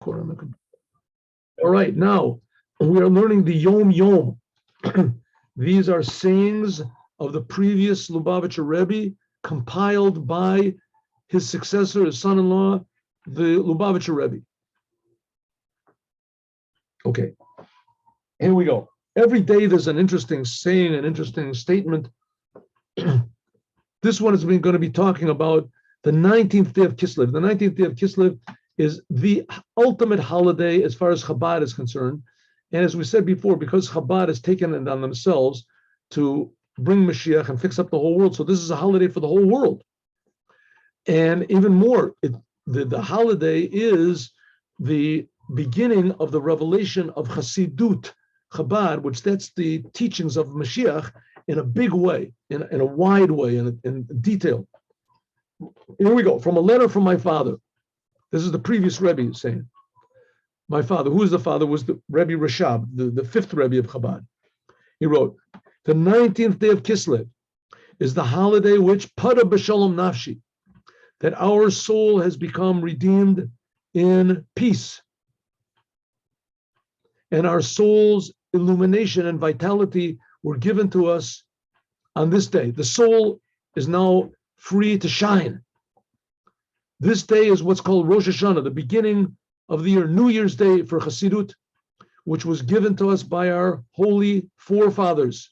quote on the computer. All right, now we are learning the Yom. These are sayings of the previous Lubavitcher Rebbe, compiled by his successor, his son-in-law, the Lubavitcher Rebbe. Okay, here we go. Every day there's an interesting saying, an interesting statement. This one is going to be talking about the 19th day of Kislev. The 19th day of Kislev is the ultimate holiday as far as Chabad is concerned. And as we said before, because Chabad has taken it on themselves to bring Mashiach and fix up the whole world, so this is a holiday for the whole world. And even more, the holiday is the beginning of the revelation of Hasidut, Chabad, which that's the teachings of Mashiach in a big way, in a wide way, in detail. Here we go, from a letter from my father. This is the previous Rebbe saying. My father, who is the father, was the Rebbe Rashab, the fifth Rebbe of Chabad. He wrote, the 19th day of Kislev is the holiday which pada b'shalom nafshi, that our soul has become redeemed in peace. And our soul's illumination and vitality were given to us on this day. The soul is now free to shine. This day is what's called Rosh Hashanah, the beginning of the year, New Year's Day for Hasidut, which was given to us by our holy forefathers,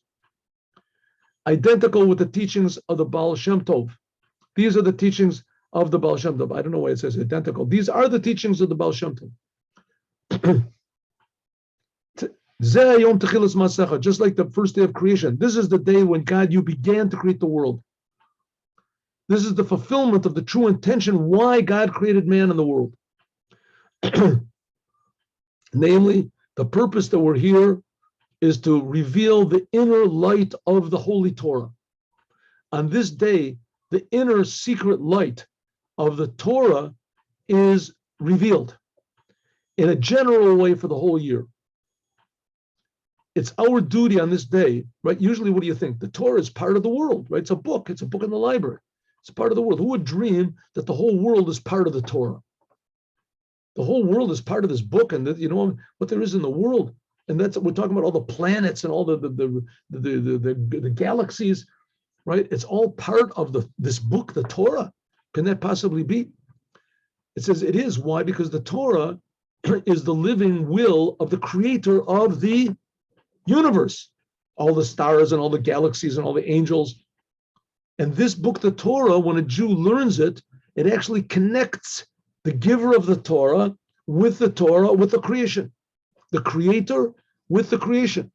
identical with the teachings of the Baal Shem Tov. These are the teachings of the Baal Shem Tov. I don't know why it says identical. These are the teachings of the Baal Shem Tov. Just like the first day of creation. This is the day when God, you began to create the world. This is the fulfillment of the true intention why God created man in the world. Namely, the purpose that we're here is to reveal the inner light of the Holy Torah. On this day, the inner secret light of the Torah is revealed in a general way for the whole year. It's our duty on this day, right? Usually, what do you think? The Torah is part of the world, right? It's a book in the library. It's part of the world. Who would dream that the whole world is part of the Torah? The whole world is part of this book, and you know what there is in the world, and that's we're talking about all the planets and all the galaxies, right? It's all part of this book, the Torah. Can that possibly be? It says it is. Why? Because the Torah is the living will of the Creator of the universe, all the stars and all the galaxies and all the angels. And this book, the Torah, when a Jew learns it, it actually connects the giver of the Torah, with the creation, the Creator with the creation.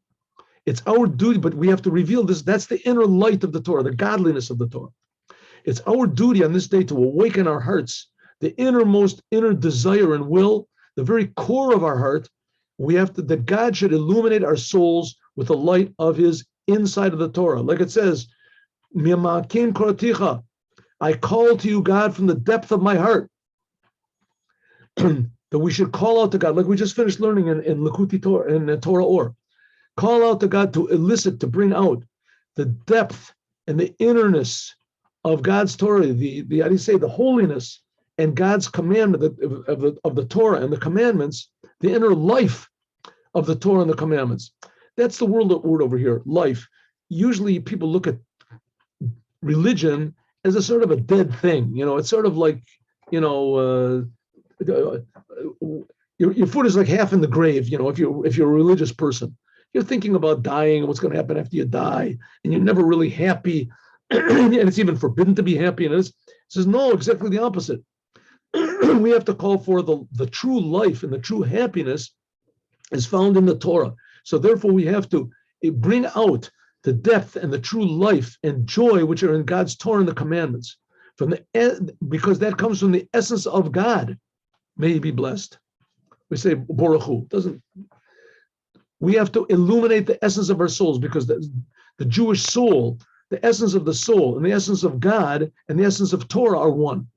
It's our duty, but we have to reveal this. That's the inner light of the Torah, the godliness of the Torah. It's our duty on this day to awaken our hearts, the inner desire and will, the very core of our heart. We have to, that God should illuminate our souls with the light of His inside of the Torah. Like it says, I call to you, God, from the depth of my heart. That we should call out to God, like we just finished learning in Likuti Torah, in Torah Or. Call out to God to elicit, to bring out the depth and the innerness of God's Torah, the how do you say, the holiness and God's commandment of the Torah and the commandments, the inner life of the Torah and the commandments. That's the word over here, life. Usually people look at religion as a sort of a dead thing. You know, it's sort of like, you know, your foot is like half in the grave. You know, if you're a religious person, you're thinking about dying and what's going to happen after you die, and you're never really happy, and it's even forbidden to be happy. And it says no, exactly the opposite. We have to call for the true life, and the true happiness is found in the Torah. So therefore, we have to bring out the depth and the true life and joy which are in God's Torah and the commandments, because that comes from the essence of God. May He be blessed. We say Baruch Hu. We have to illuminate the essence of our souls, because the Jewish soul, the essence of the soul, and the essence of God and the essence of Torah are one.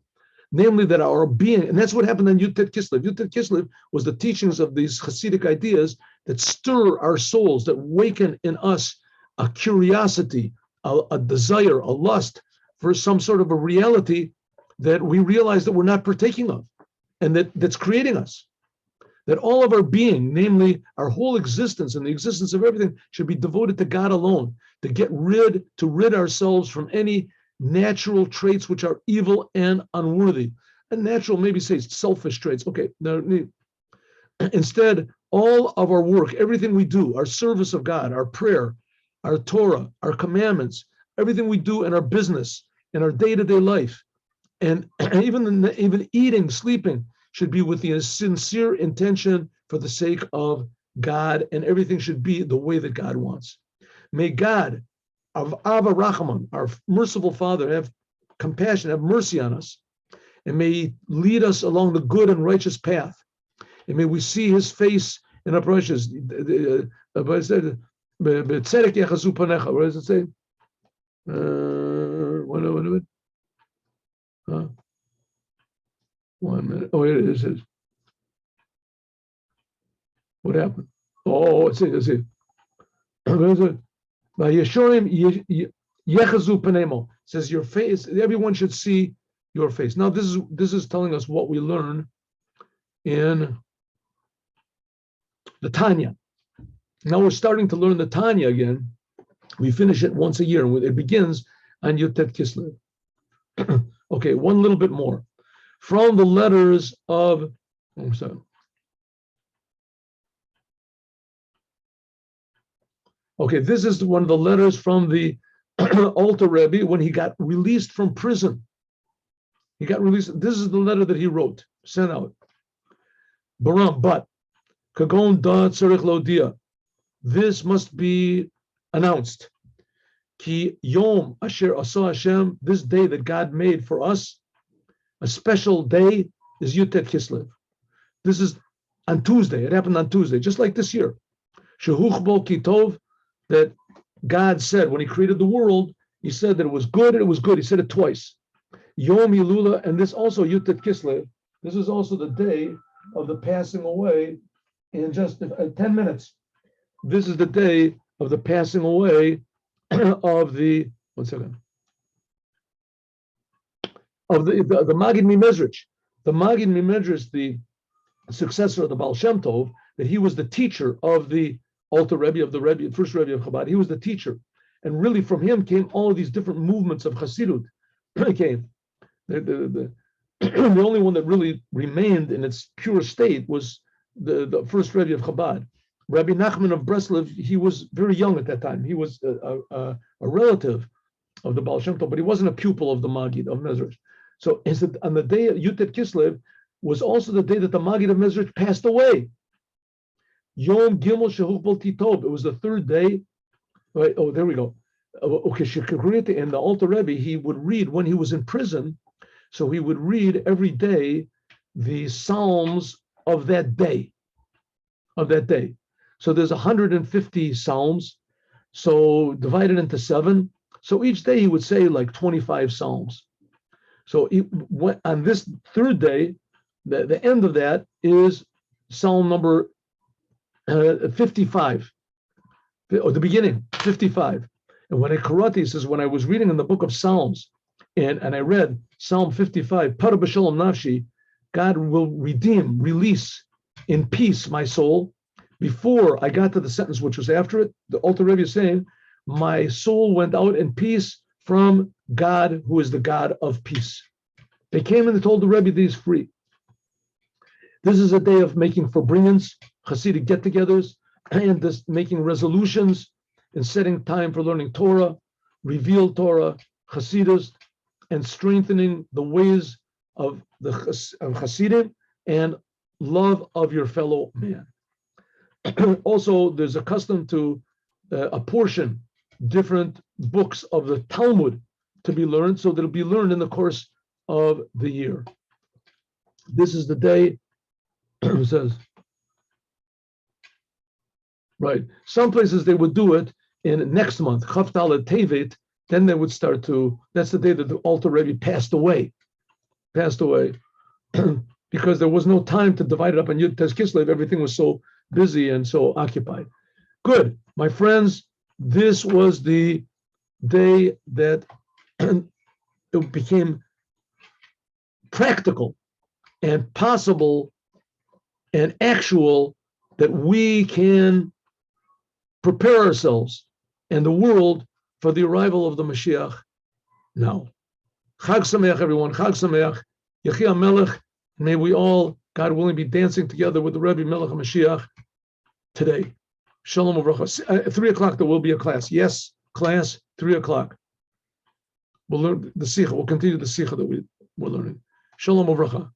Namely, that our being, and that's what happened in Yutet Kislev. Yutet Kislev was the teachings of these Hasidic ideas that stir our souls, that waken in us a curiosity, a desire, a lust for some sort of a reality that we realize that we're not partaking of, and that's creating us. that all of our being, namely our whole existence and the existence of everything, should be devoted to God alone, to rid ourselves from any natural traits which are evil and unworthy. And natural, maybe say selfish traits. Okay, now, instead, all of our work, everything we do, our service of God, our prayer, our Torah, our commandments, everything we do in our business, in our day-to-day life, and even eating, sleeping, should be with the sincere intention for the sake of God, and everything should be the way that God wants. May God, of Ava Rachaman, our merciful Father, have compassion, have mercy on us, and may He lead us along the good and righteous path, and may we see His face in uprightness. What does it say? One minute. Oh, here it is. What happened? Oh, it's it. By Yeshorim Yechazu Panemo says your face. Everyone should see your face. Now, this is telling us what we learn in the Tanya. Now we're starting to learn the Tanya again. We finish it once a year, and it begins on Yutet Kislev. Okay, one little bit more. From the letters of, okay, this is one of the letters from the Alter Rebbe when he got released from prison. He got released. This is the letter that he wrote, sent out. Baram, but Kagon da tzarich lodia. This must be announced. Ki Yom Asher Asa Hashem, this day that God made for us, a special day, is Yutet Kislev. This is on Tuesday. It happened on Tuesday, just like this year. Shehuch bo kitov, that God said when He created the world, He said that it was good and it was good. He said it twice. Yom Yilula, and this also Yutet Kislev. This is also the day of the passing away in just 10 minutes. This is the day of the passing away of the, one second, of the Magid Mimezrich. The Magid Mimezrich, the successor of the Baal Shem Tov, that he was the teacher of the Alter Rebbe, of the Rebbe, first Rebbe of Chabad. He was the teacher. And really from him came all of these different movements of Hasidut. Came. The only one that really remained in its pure state was the first Rebbe of Chabad. Rabbi Nachman of Breslov, he was very young at that time. He was a relative of the Baal Shem Tov, but he wasn't a pupil of the Magid of Mezrich. So on the day of Yutet Kislev was also the day that the Magid of Mezrich passed away. Yom Gimel Shehuch Bol Titov. It was the third day. Right? Oh, there we go. Okay, in the Alter Rebbe, he would read when he was in prison. So he would read every day the Psalms of that day. So there's 150 Psalms. So divided into 7. So each day he would say like 25 Psalms. So on this third day, the end of that is Psalm number 55, or the beginning, 55. And when he says, when I was reading in the book of Psalms, and I read Psalm 55, Para b'shalom nafshi, God will release in peace my soul. Before I got to the sentence which was after it, the Alter Rebbe is saying, my soul went out in peace from God, who is the God of peace. They came and they told the Rebbe that he's free. This is a day of making forbringings, Hasidic get-togethers, and this making resolutions and setting time for learning Torah, revealed Torah, Hasidus, and strengthening the ways of Hasidim and love of your fellow man. Also, there's a custom to apportion different books of the Talmud to be learned, so that it'll be learned in the course of the year. This is the day, it says, right, some places they would do it in next month, Chav Daled Tevet, then they would start to, that's the day that the Alter Rebbe passed away, because there was no time to divide it up on Yud Tes Kislev. Everything was so busy and so occupied. Good, my friends, this was the day that it became practical and possible and actual that we can prepare ourselves and the world for the arrival of the Mashiach now. Chag Sameach, everyone. Chag Sameach. Yechi Melech. May we all, God willing, be dancing together with the Rebbe Melech HaMashiach today. Shalom Uvracha. At 3 o'clock, there will be a class. Yes, class, 3 o'clock. We'll learn the Sikha. We'll continue the Sikha that we're learning. Shalom Uvracha.